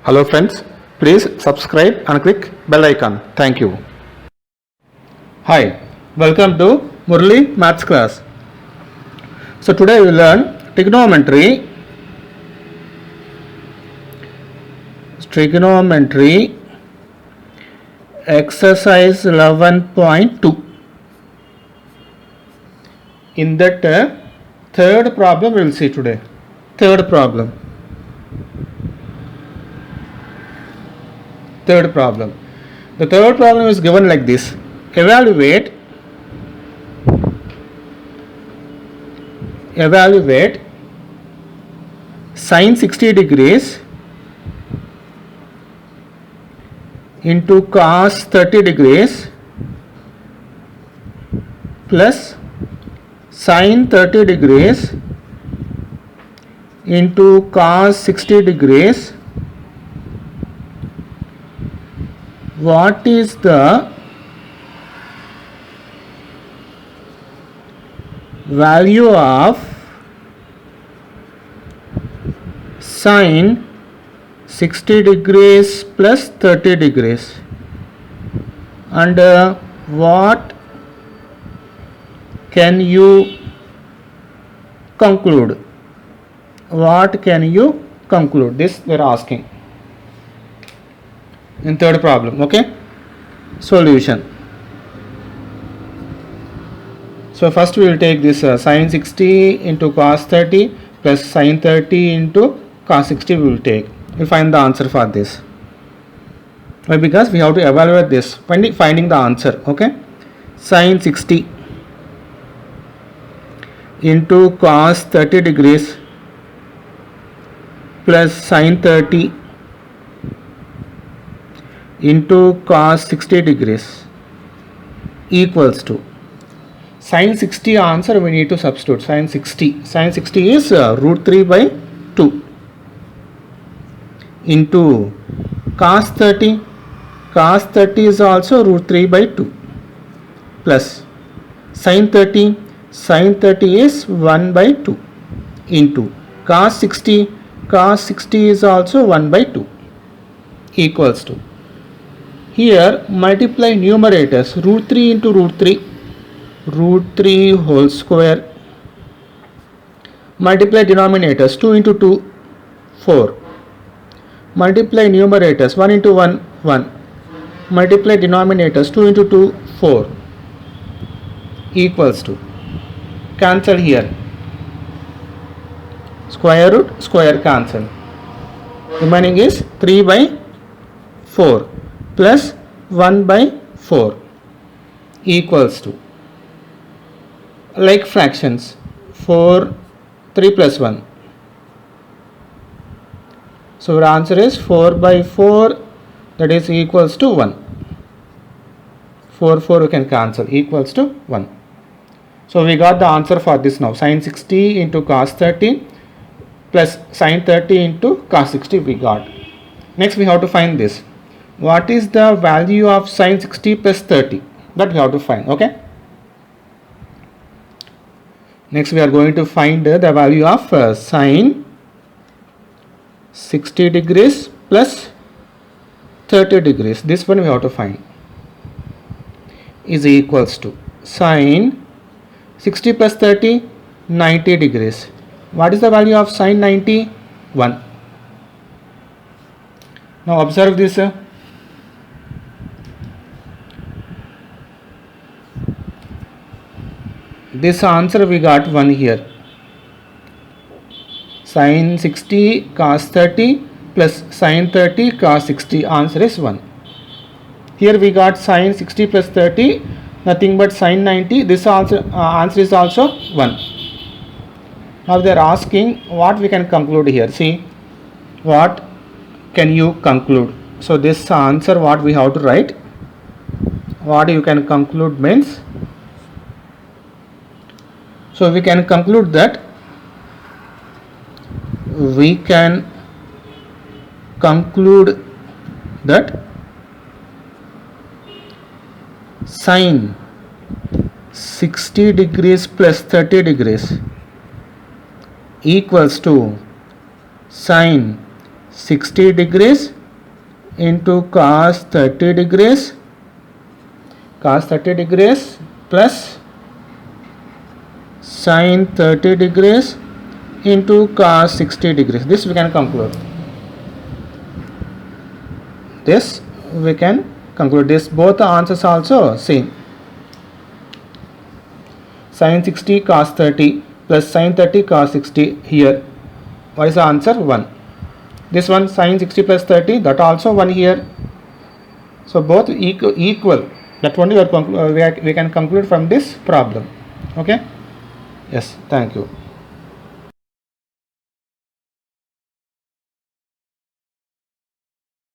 Hello friends, please subscribe and click bell icon. Thank you. Hi, welcome to Murli Maths class. So today we will learn trigonometry exercise 11.2. In that third problem we will see today. Third problem. The third problem is given like this. Evaluate sine 60 degrees into cos 30 degrees plus sine 30 degrees into cos 60 degrees. What is the value of sine 60 degrees plus 30 degrees and what can you conclude? This they are asking in third problem. Okay, solution. So first we will take this sine 60 into cos 30 plus sine 30 into cos 60 we will take. We will find the answer for this. Why? Because we have to evaluate this finding the answer. Okay, sine 60 into cos 30 degrees plus sine 30 into cos 60 degrees equals to sine 60 answer we need to substitute. Sine 60 is root 3 by 2 into cos 30 is also root 3 by 2 plus sine 30 is 1 by 2 into cos 60 is also 1 by 2 equals to, here multiply numerators, root 3 into root 3 whole square, multiply denominators 2 into 2 4, multiply numerators 1 into 1 1, multiply denominators 2 into 2 4 equals to, cancel here, square root square cancel, remaining is 3 by 4 plus 1 by 4 equals to, like fractions, 3 plus 1. So our answer is 4 by 4, that is equals to 1. 4 we can cancel, equals to 1. So we got the answer for this now. Sine 60 into cos 30 plus sine 30 into cos 60 we got. Next we have to find this. What is the value of sine 60 plus 30? That we have to find. Okay. Next we are going to find the value of sine 60 degrees plus 30 degrees. This one we have to find is equals to sine 60 plus 30, 90 degrees. What is the value of sine 90? 1. Now observe this. This answer we got 1 here. Sine 60 cos 30 plus sine 30 cos 60, answer is 1. Here we got sine 60 plus 30, nothing but sine 90. This answer is also 1. Now they are asking what we can conclude here. See, what can you conclude? So this answer what we have to write. What you can conclude means, so we can conclude that sine 60 degrees plus 30 degrees equals to sine 60 degrees into cos 30 degrees, cos 30 degrees plus sin 30 degrees into cos 60 degrees. This we can conclude. This we can conclude. This both the answers also same. Sin 60 cos 30 plus sin 30 cos 60 here. What is the answer? 1. This one sin 60 plus 30, that also 1 here. So both equal. That only we can conclude from this problem. Okay. Yes. Thank you.